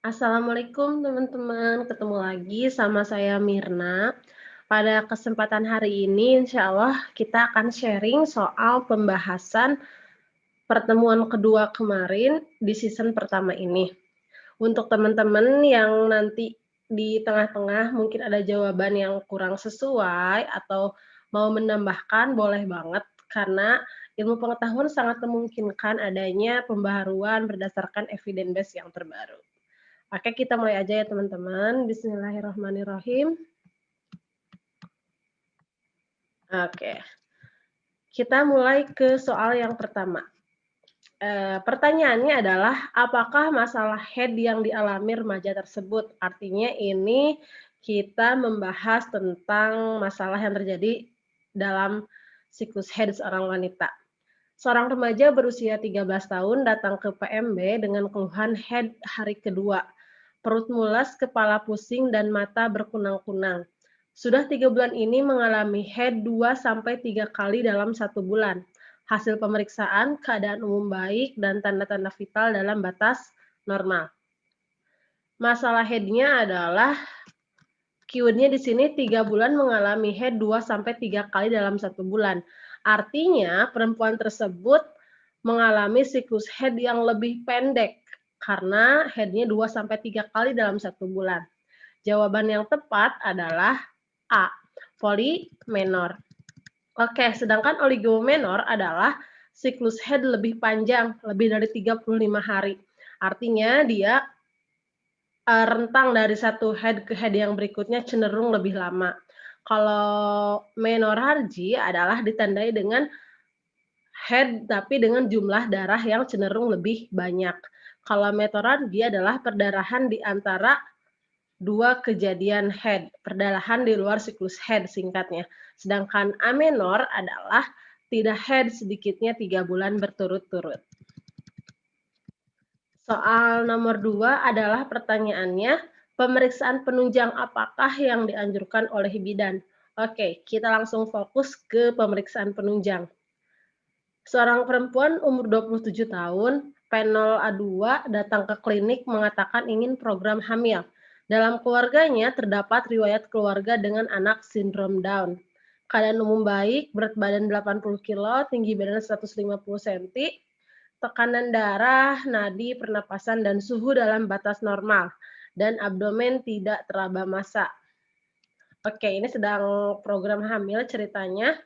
Assalamualaikum teman-teman, ketemu lagi sama saya Mirna. Pada kesempatan hari ini insya Allah kita akan sharing soal pembahasan pertemuan kedua kemarin di season pertama ini. Untuk teman-teman yang nanti di tengah-tengah mungkin ada jawaban yang kurang sesuai atau mau menambahkan boleh banget karena ilmu pengetahuan sangat memungkinkan adanya pembaharuan berdasarkan evidence base yang terbaru. Oke, kita mulai aja ya teman-teman. Bismillahirrahmanirrahim. Oke, kita mulai ke soal yang pertama. Pertanyaannya adalah, apakah masalah head yang dialami remaja tersebut? Artinya ini kita membahas tentang masalah yang terjadi dalam siklus head seorang wanita. Seorang remaja berusia 13 tahun datang ke PMB dengan keluhan head hari kedua. Perut mulas, kepala pusing, dan mata berkunang-kunang. Sudah 3 bulan ini mengalami head 2-3 kali dalam 1 bulan. Hasil pemeriksaan, keadaan umum baik, dan tanda-tanda vital dalam batas normal. Masalah head-nya adalah keyword-nya di sini 3 bulan mengalami head 2-3 kali dalam 1 bulan. Artinya perempuan tersebut mengalami siklus head yang lebih pendek karena head-nya 2-3 kali dalam 1 bulan. Jawaban yang tepat adalah A, polimenor. Oke, sedangkan oligomenor adalah siklus head lebih panjang, lebih dari 35 hari. Artinya dia rentang dari satu head ke head yang berikutnya cenderung lebih lama. Kalau menorrhagia adalah ditandai dengan head tapi dengan jumlah darah yang cenderung lebih banyak. Kalau metorrhagia adalah perdarahan di antara dua kejadian head, perdarahan di luar siklus head singkatnya. Sedangkan amenor adalah tidak head sedikitnya 3 bulan berturut-turut. Soal nomor 2 adalah pertanyaannya, pemeriksaan penunjang apakah yang dianjurkan oleh bidan? Oke, kita langsung fokus ke pemeriksaan penunjang. Seorang perempuan umur 27 tahun, P0A2 datang ke klinik mengatakan ingin program hamil. Dalam keluarganya terdapat riwayat keluarga dengan anak sindrom Down. Keadaan umum baik, berat badan 80 kg, tinggi badan 150 cm, tekanan darah, nadi, pernapasan, dan suhu dalam batas normal, dan abdomen tidak teraba massa. Oke, ini sedang program hamil ceritanya.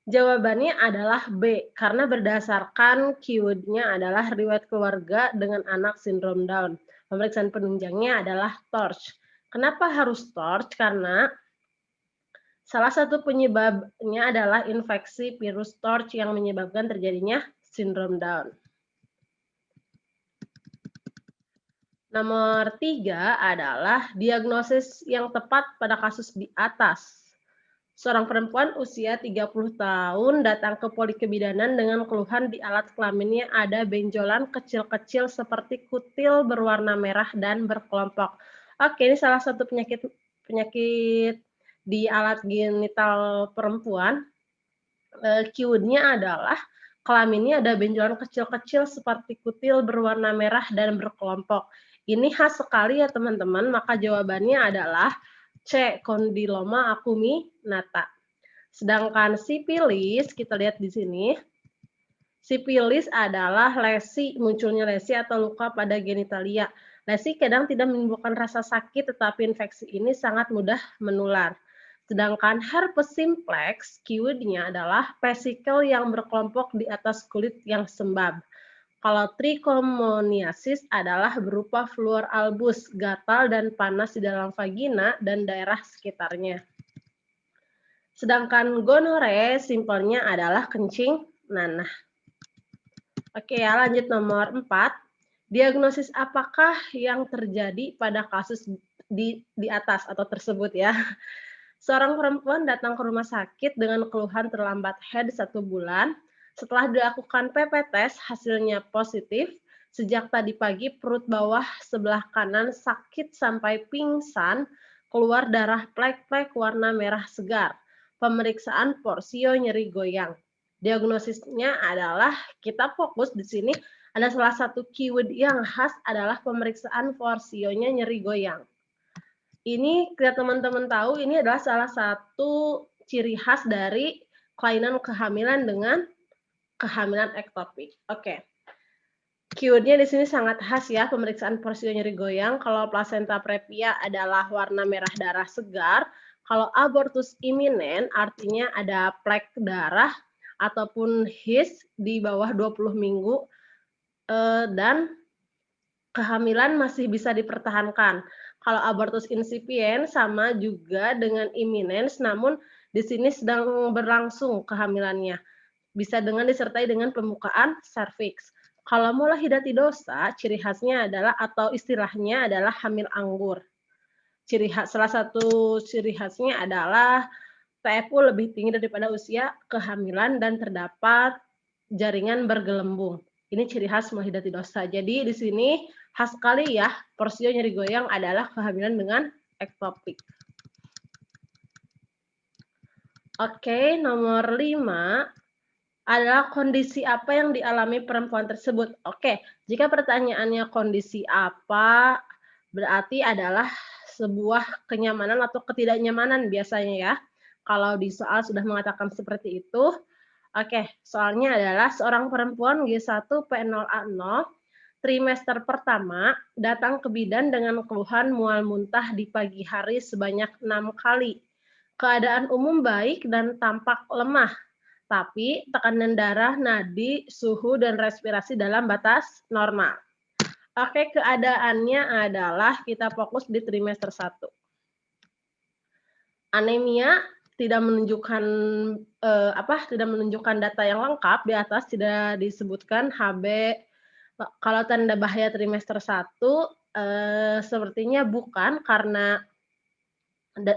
Jawabannya adalah B, karena berdasarkan keyword-nya adalah riwayat keluarga dengan anak sindrom Down. Pemeriksaan penunjangnya adalah TORCH. Kenapa harus TORCH? Karena salah satu penyebabnya adalah infeksi virus TORCH yang menyebabkan terjadinya sindrom Down. Nomor 3 adalah diagnosis yang tepat pada kasus di atas. Seorang perempuan usia 30 tahun datang ke Polikebidanan dengan keluhan di alat kelaminnya ada benjolan kecil-kecil seperti kutil berwarna merah dan berkelompok. Oke, ini salah satu penyakit di alat genital perempuan. Keyword-nya adalah kelaminnya ada benjolan kecil-kecil seperti kutil berwarna merah dan berkelompok. Ini khas sekali ya teman-teman, maka jawabannya adalah C, kondiloma acuminata. Sedangkan sipilis, kita lihat di sini, sipilis adalah munculnya lesi atau luka pada genitalia. Lesi kadang tidak menimbulkan rasa sakit, tetapi infeksi ini sangat mudah menular. Sedangkan herpes simplex, keyword-nya adalah vesikel yang berkelompok di atas kulit yang sembab. Kalau trichomoniasis adalah berupa fluor albus, gatal dan panas di dalam vagina dan daerah sekitarnya. Sedangkan gonore simpelnya adalah kencing nanah. Oke ya, lanjut nomor 4. Diagnosis apakah yang terjadi pada kasus di atas atau tersebut ya? Seorang perempuan datang ke rumah sakit dengan keluhan terlambat head 1 bulan. Setelah dilakukan PP test, hasilnya positif. Sejak tadi pagi perut bawah sebelah kanan sakit sampai pingsan, keluar darah plek-plek warna merah segar. Pemeriksaan porsio nyeri goyang. Diagnosisnya adalah kita fokus di sini ada salah satu keyword yang khas adalah pemeriksaan Forcio-nya nyeri goyang. Ini teman-teman tahu ini adalah salah satu ciri khas dari kelainan kehamilan dengan kehamilan ektopik. Oke. Keywordnya di sini sangat khas ya, pemeriksaan Forcio nyeri goyang. Kalau placenta previa adalah warna merah darah segar. Kalau abortus iminen artinya ada plek darah ataupun HIS di bawah 20 minggu dan kehamilan masih bisa dipertahankan. Kalau abortus insipient sama juga dengan imminence, namun di sini sedang berlangsung kehamilannya. Bisa dengan disertai dengan pembukaan serviks. Kalau mula hidatidosa, ciri khasnya adalah atau istilahnya adalah hamil anggur. Salah satu ciri khasnya adalah TFU lebih tinggi daripada usia kehamilan dan terdapat jaringan bergelembung. Ini ciri khas mula hidatidosa. Jadi di sini khas sekali ya, Forcio nyeri goyang adalah kehamilan dengan ektopik. Oke, nomor 5 adalah kondisi apa yang dialami perempuan tersebut. Oke, jika pertanyaannya kondisi apa, berarti adalah sebuah kenyamanan atau ketidaknyamanan biasanya ya. Kalau di soal sudah mengatakan seperti itu. Oke, soalnya adalah seorang perempuan G1 P0A0 trimester pertama datang ke bidan dengan keluhan mual muntah di pagi hari sebanyak 6 kali. Keadaan umum baik dan tampak lemah, tapi tekanan darah, nadi, suhu, dan respirasi dalam batas normal. Oke, keadaannya adalah kita fokus di trimester 1. Anemia tidak menunjukkan tidak menunjukkan data yang lengkap, di atas tidak disebutkan HB. Kalau tanda bahaya trimester 1 sepertinya bukan, karena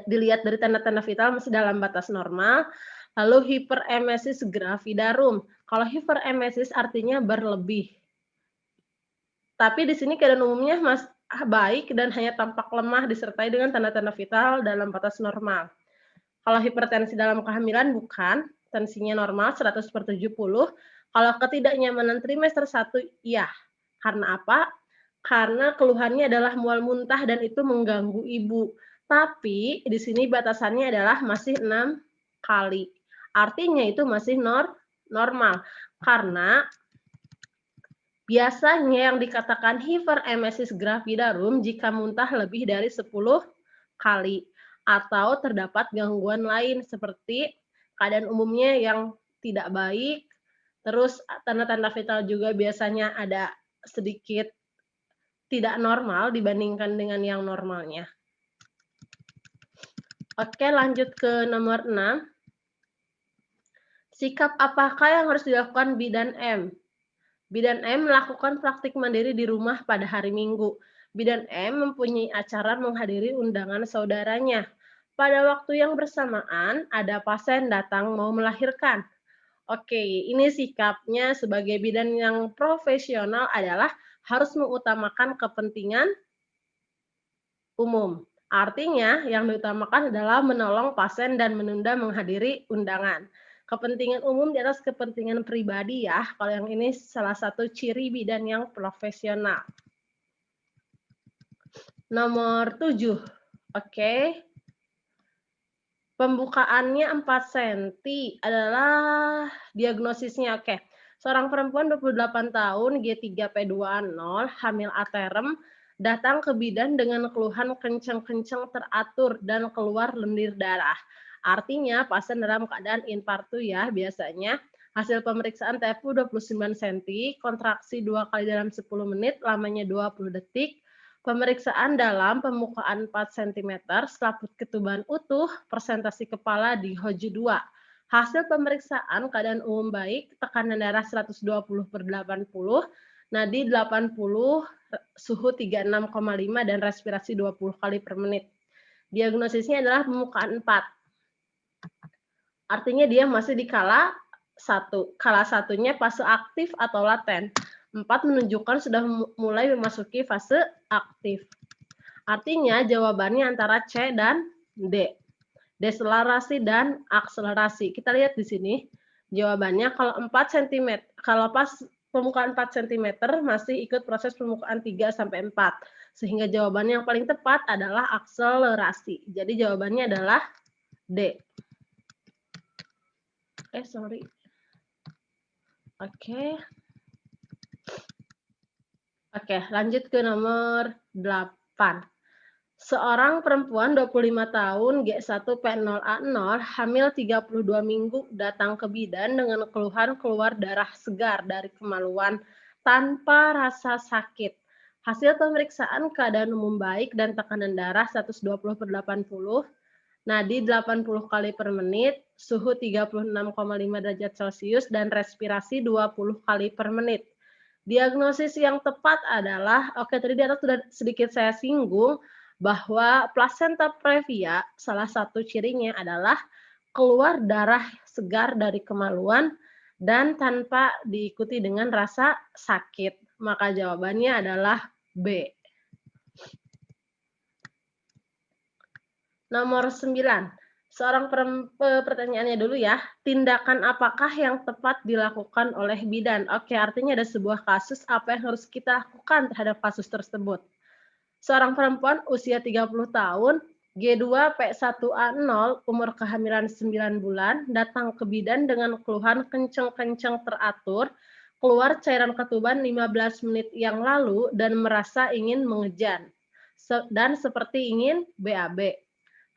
dilihat dari tanda-tanda vital masih dalam batas normal. Lalu hiperemesis gravidarum. Kalau hiperemesis artinya berlebih. Tapi di sini keadaan umumnya baik dan hanya tampak lemah disertai dengan tanda-tanda vital dalam batas normal. Kalau hipertensi dalam kehamilan bukan, tensinya normal 100/70. Kalau ketidaknyamanan trimester 1 iya. Karena apa? Karena keluhannya adalah mual muntah dan itu mengganggu ibu. Tapi di sini batasannya adalah masih 6 kali. Artinya itu masih normal. Karena biasanya yang dikatakan hiperemesis gravidarum jika muntah lebih dari 10 kali atau terdapat gangguan lain seperti keadaan umumnya yang tidak baik, terus tanda-tanda vital juga biasanya ada sedikit tidak normal dibandingkan dengan yang normalnya. Oke, lanjut ke nomor 6. Sikap apakah yang harus dilakukan Bidan M? Bidan M melakukan praktik mandiri di rumah pada hari Minggu. Bidan M mempunyai acara menghadiri undangan saudaranya. Pada waktu yang bersamaan, ada pasien datang mau melahirkan. Oke, ini sikapnya sebagai bidan yang profesional adalah harus mengutamakan kepentingan umum. Artinya, yang diutamakan adalah menolong pasien dan menunda menghadiri undangan. Kepentingan umum di atas kepentingan pribadi ya. Kalau yang ini salah satu ciri bidan yang profesional. Nomor 7. Oke. Pembukaannya 4 cm adalah diagnosisnya. Oke. Seorang perempuan 28 tahun, G3P20, hamil aterem, datang ke bidan dengan keluhan kencang-kencang teratur dan keluar lendir darah. Artinya pasien dalam keadaan infartu ya biasanya. Hasil pemeriksaan TFU 29 cm, kontraksi 2 kali dalam 10 menit, lamanya 20 detik. Pemeriksaan dalam pembukaan 4 cm, selaput ketuban utuh, presentasi kepala di HOJU 2. Hasil pemeriksaan keadaan umum baik, tekanan darah 120/80, nadi 80, suhu 36,5 dan respirasi 20 kali per menit. Diagnosisnya adalah pembukaan 4. Artinya dia masih di kala 1. Kala satunya fase aktif atau laten. 4 menunjukkan sudah mulai memasuki fase aktif. Artinya jawabannya antara C dan D. Deselerasi dan akselerasi. Kita lihat di sini. Jawabannya kalau 4 cm, kalau pas permukaan 4 cm masih ikut proses permukaan 3 sampai 4. Sehingga jawabannya yang paling tepat adalah akselerasi. Jadi jawabannya adalah D. Sorry. Oke. Oke, lanjut ke nomor 8. Seorang perempuan 25 tahun G1P0A0 hamil 32 minggu datang ke bidan dengan keluhan keluar darah segar dari kemaluan tanpa rasa sakit. Hasil pemeriksaan keadaan umum baik dan tekanan darah 120/80, nadi 80 kali per menit, suhu 36,5 derajat Celcius dan respirasi 20 kali per menit. Diagnosis yang tepat adalah, tadi di atas sudah sedikit saya singgung, bahwa plasenta previa salah satu cirinya adalah keluar darah segar dari kemaluan dan tanpa diikuti dengan rasa sakit. Maka jawabannya adalah B. Nomor 9. Pertanyaannya dulu ya. Tindakan apakah yang tepat dilakukan oleh bidan? Oke, artinya ada sebuah kasus, apa yang harus kita lakukan terhadap kasus tersebut? Seorang perempuan usia 30 tahun, G2P1A0, umur kehamilan 9 bulan, datang ke bidan dengan keluhan kenceng-kenceng teratur, keluar cairan ketuban 15 menit yang lalu dan merasa ingin mengejan, dan seperti ingin BAB.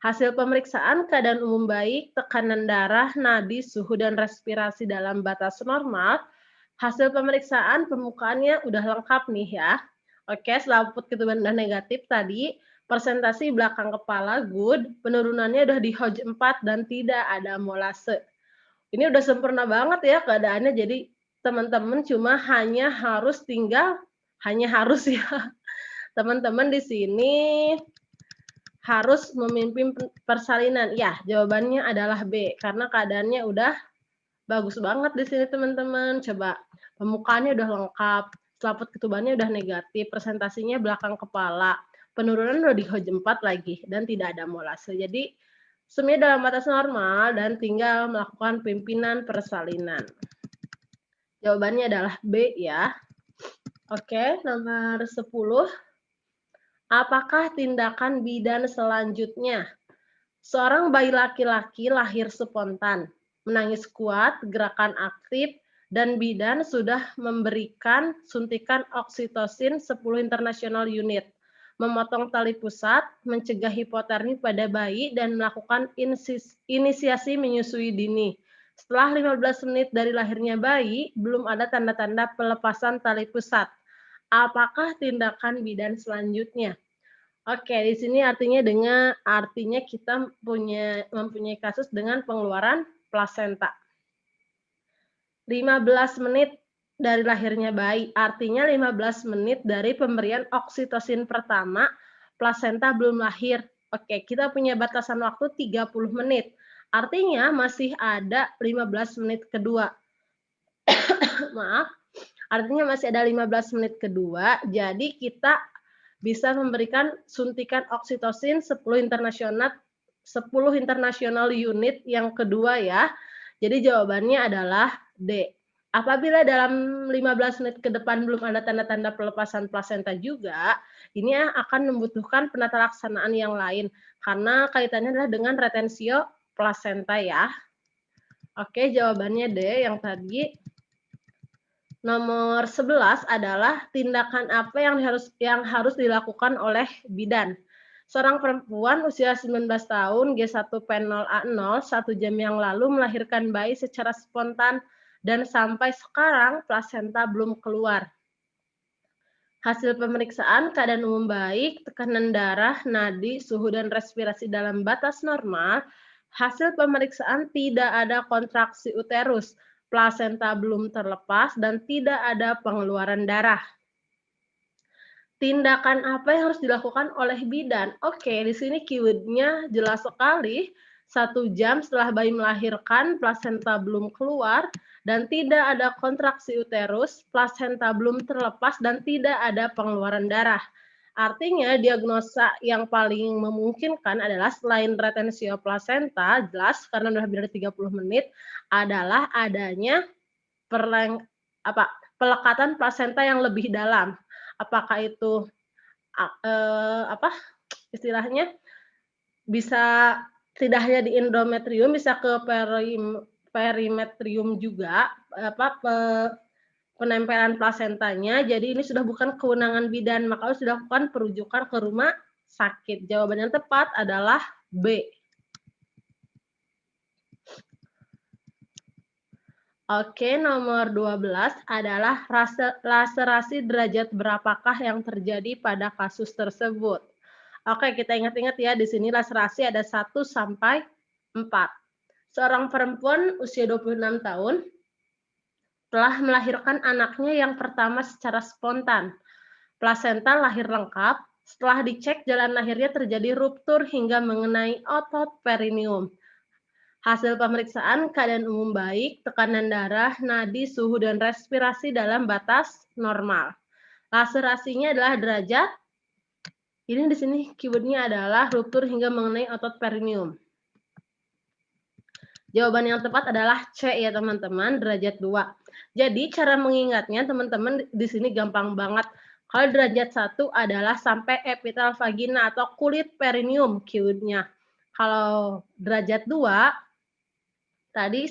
Hasil pemeriksaan keadaan umum baik, tekanan darah, nadi, suhu, dan respirasi dalam batas normal. Hasil pemeriksaan permukaannya udah lengkap nih ya. Oke, selaput ketuban udah negatif tadi, presentasi belakang kepala good, penurunannya udah di Hodge 4 dan tidak ada molase. Ini udah sempurna banget ya keadaannya, jadi teman-teman hanya harus ya, teman-teman di sini harus memimpin persalinan. Ya, jawabannya adalah B, karena keadaannya udah bagus banget di sini teman-teman. Coba permukaannya udah lengkap, selaput ketubannya udah negatif, presentasinya belakang kepala, penurunan udah di Hodge 4 lagi, dan tidak ada molase. Jadi semuanya dalam batas normal dan tinggal melakukan pimpinan persalinan. Jawabannya adalah B ya. Oke, nomor 10. Apakah tindakan bidan selanjutnya? Seorang bayi laki-laki lahir spontan, menangis kuat, gerakan aktif, dan bidan sudah memberikan suntikan oksitosin 10 international unit, memotong tali pusat, mencegah hipotermi pada bayi, dan melakukan inisiasi menyusui dini. Setelah 15 menit dari lahirnya bayi, belum ada tanda-tanda pelepasan tali pusat. Apakah tindakan bidan selanjutnya? Oke, di sini artinya kita mempunyai kasus dengan pengeluaran plasenta. 15 menit dari lahirnya bayi, artinya 15 menit dari pemberian oksitosin pertama, plasenta belum lahir. Oke, kita punya batasan waktu 30 menit. Artinya masih ada 15 menit kedua. Maaf, artinya masih ada 15 menit kedua, jadi kita bisa memberikan suntikan oksitosin 10 internasional unit yang kedua ya. Jadi jawabannya adalah D. Apabila dalam 15 menit ke depan belum ada tanda-tanda pelepasan plasenta juga, ini akan membutuhkan penata laksanaan yang lain karena kaitannya adalah dengan retensio plasenta ya. Oke, jawabannya D yang tadi. Nomor 11 adalah tindakan apa yang harus dilakukan oleh bidan. Seorang perempuan usia 19 tahun G1P0A0 1 jam yang lalu melahirkan bayi secara spontan dan sampai sekarang plasenta belum keluar. Hasil pemeriksaan keadaan umum baik, tekanan darah, nadi, suhu, dan respirasi dalam batas normal. Hasil pemeriksaan tidak ada kontraksi uterus, plasenta belum terlepas, dan tidak ada pengeluaran darah. Tindakan apa yang harus dilakukan oleh bidan? Oke, di sini keyword-nya jelas sekali. 1 jam setelah bayi melahirkan, plasenta belum keluar, dan tidak ada kontraksi uterus, plasenta belum terlepas, dan tidak ada pengeluaran darah. Artinya diagnosa yang paling memungkinkan adalah selain retensio plasenta, jelas karena udah lebih dari 30 menit, adalah adanya pelekatan plasenta yang lebih dalam. Apakah itu istilahnya bisa tidak hanya di endometrium, bisa ke perimetrium juga, penempelan plasentanya. Jadi ini sudah bukan kewenangan bidan, maka harus dilakukan perujukan ke rumah sakit. Jawaban yang tepat adalah B. Oke, nomor 12 adalah laserasi derajat berapakah yang terjadi pada kasus tersebut. Oke, kita ingat-ingat ya, di sini laserasi ada 1 sampai 4. Seorang perempuan usia 26 tahun telah melahirkan anaknya yang pertama secara spontan. Plasenta lahir lengkap, setelah dicek jalan lahirnya terjadi ruptur hingga mengenai otot perineum. Hasil pemeriksaan keadaan umum baik, tekanan darah, nadi, suhu, dan respirasi dalam batas normal. Laserasinya adalah derajat, ini di sini keywordnya adalah ruptur hingga mengenai otot perineum. Jawaban yang tepat adalah C ya teman-teman, derajat 2. Jadi cara mengingatnya teman-teman di sini gampang banget. Kalau derajat 1 adalah sampai epitel vagina atau kulit perineum keywordnya. Kalau derajat 2 tadi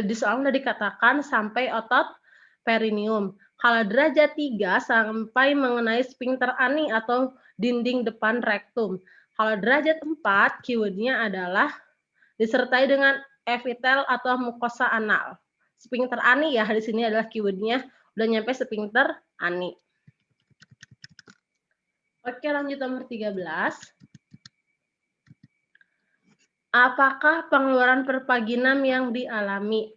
di soal sudah dikatakan sampai otot perineum. Kalau derajat 3 sampai mengenai sphincter ani atau dinding depan rektum. Kalau derajat 4 keywordnya adalah disertai dengan epitel atau mukosa anal. Sphincter ani ya di sini adalah keywordnya, udah nyampe sphincter ani. Oke, lanjut nomor 13. Apakah pengeluaran perpaginam yang dialami?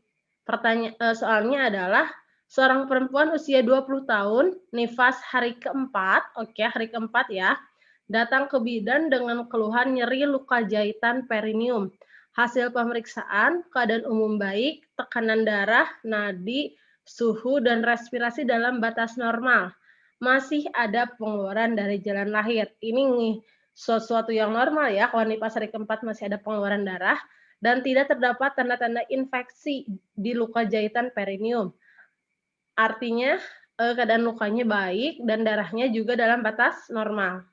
Soalnya adalah seorang perempuan usia 20 tahun, nifas hari keempat, oke hari keempat ya, datang ke bidan dengan keluhan nyeri luka jahitan perineum. Hasil pemeriksaan, keadaan umum baik, tekanan darah, nadi, suhu, dan respirasi dalam batas normal. Masih ada pengeluaran dari jalan lahir. Ini nih, sesuatu yang normal ya, kalau nifas hari keempat masih ada pengeluaran darah, dan tidak terdapat tanda-tanda infeksi di luka jahitan perineum. Artinya, keadaan lukanya baik dan darahnya juga dalam batas normal.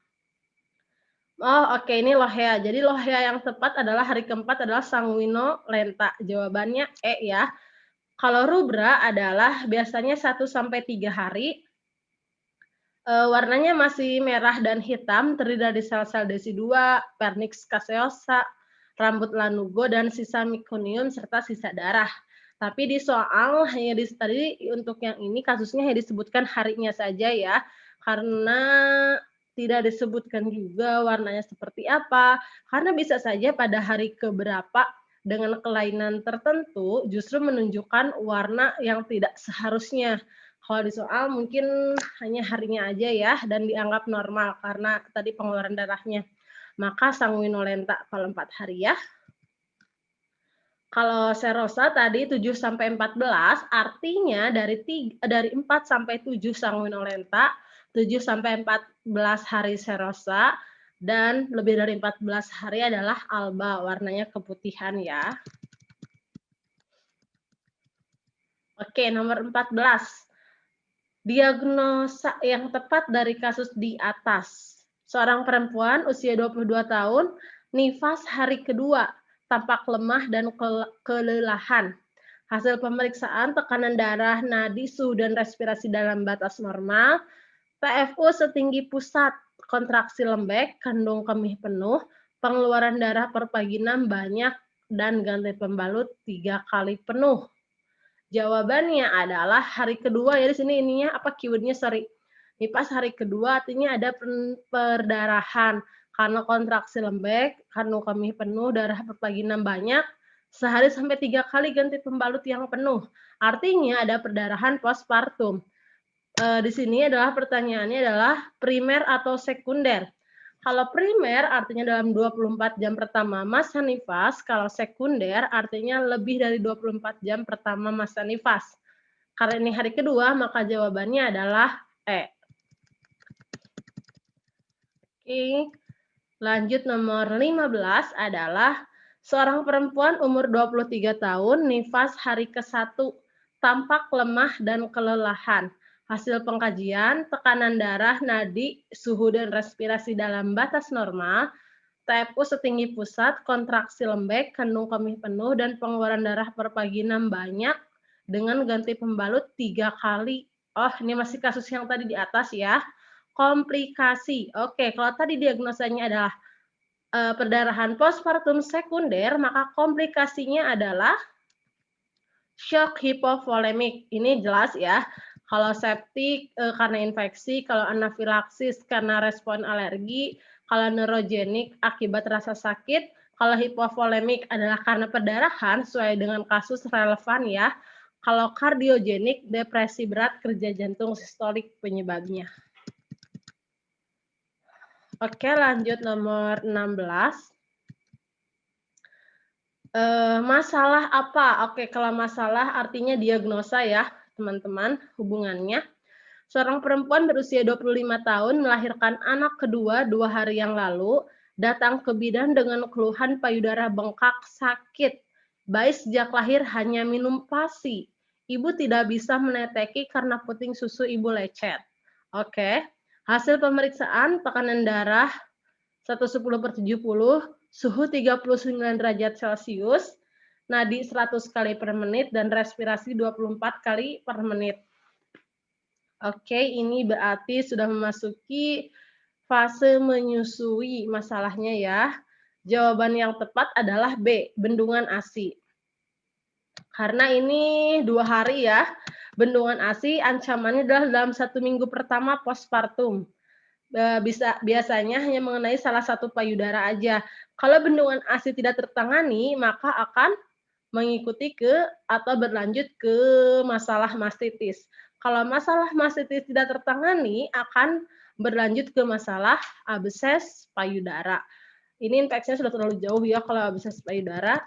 Oh, oke, ini lohea. Jadi lohea yang tepat adalah hari keempat adalah sanguinolenta. Jawabannya E ya. Kalau rubra adalah biasanya 1-3 hari. Warnanya masih merah dan hitam, terdiri dari sel-sel desidua, vernix caseosa, rambut lanugo, dan sisa meconium, serta sisa darah. Tapi di soal, hanya tadi untuk yang ini kasusnya hanya disebutkan harinya saja ya, karena tidak disebutkan juga warnanya seperti apa, karena bisa saja pada hari keberapa dengan kelainan tertentu justru menunjukkan warna yang tidak seharusnya. Kalau di soal mungkin hanya harinya aja ya dan dianggap normal karena tadi pengeluaran darahnya. Maka sanguinolenta kalau 4 hari ya. Kalau serosa tadi 7-14 artinya dari 4 sampai 7 sanguinolenta, 7 sampai 14 hari serosa, dan lebih dari 14 hari adalah alba, warnanya keputihan ya. Oke, nomor 14. Diagnosa yang tepat dari kasus di atas. Seorang perempuan usia 22 tahun, nifas hari kedua, tampak lemah dan kelelahan. Hasil pemeriksaan tekanan darah, nadi, suhu, dan respirasi dalam batas normal. PFU setinggi pusat, kontraksi lembek, kandung kemih penuh, pengeluaran darah per vaginam banyak, dan ganti pembalut 3 kali penuh. Jawabannya adalah hari kedua ya di sini ininya apa keywordnya sorry. Nifas hari kedua artinya ada perdarahan karena kontraksi lembek, kandung kemih penuh, darah pervaginam banyak, sehari sampai 3 kali ganti pembalut yang penuh. Artinya ada perdarahan postpartum. Di sini adalah pertanyaannya adalah primer atau sekunder. Kalau primer artinya dalam 24 jam pertama masa nifas, kalau sekunder artinya lebih dari 24 jam pertama masa nifas. Karena ini hari kedua, maka jawabannya adalah E. Lanjut nomor 15 adalah seorang perempuan umur 23 tahun, nifas hari ke-1, tampak lemah dan kelelahan. Hasil pengkajian, tekanan darah, nadi, suhu dan respirasi dalam batas normal, TFU setinggi pusat, kontraksi lembek, kandung kemih penuh, dan pengeluaran darah per pagi 6 banyak dengan ganti pembalut 3 kali. Oh, ini masih kasus yang tadi di atas ya. Komplikasi. Oke, kalau tadi diagnosanya adalah perdarahan postpartum sekunder, maka komplikasinya adalah shock hipovolemik. Ini jelas ya. Kalau septik karena infeksi, kalau anafilaksis karena respon alergi, kalau neurogenik akibat rasa sakit, kalau hipovolemik adalah karena perdarahan sesuai dengan kasus relevan ya. Kalau kardiogenik, depresi berat, kerja jantung sistolik penyebabnya. Oke, lanjut nomor 16. Masalah apa? Oke, kalau masalah artinya diagnosa ya, teman-teman, hubungannya. Seorang perempuan berusia 25 tahun melahirkan anak kedua 2 hari yang lalu, datang ke bidan dengan keluhan payudara bengkak sakit. Bayi sejak lahir hanya minum PASI. Ibu tidak bisa meneteki karena puting susu ibu lecet. Oke, hasil pemeriksaan tekanan darah 110/70, suhu 39 derajat Celcius, nadi 100 kali per menit, dan respirasi 24 kali per menit. Oke, ini berarti sudah memasuki fase menyusui masalahnya ya. Jawaban yang tepat adalah B, bendungan ASI. Karena ini 2 hari ya, bendungan ASI ancamannya adalah dalam 1 minggu pertama postpartum. Biasanya hanya mengenai salah satu payudara aja. Kalau bendungan ASI tidak tertangani, maka akan mengikuti ke atau berlanjut ke masalah mastitis. Kalau masalah mastitis tidak tertangani, akan berlanjut ke masalah abses payudara. Ini infeksinya sudah terlalu jauh ya kalau abses payudara.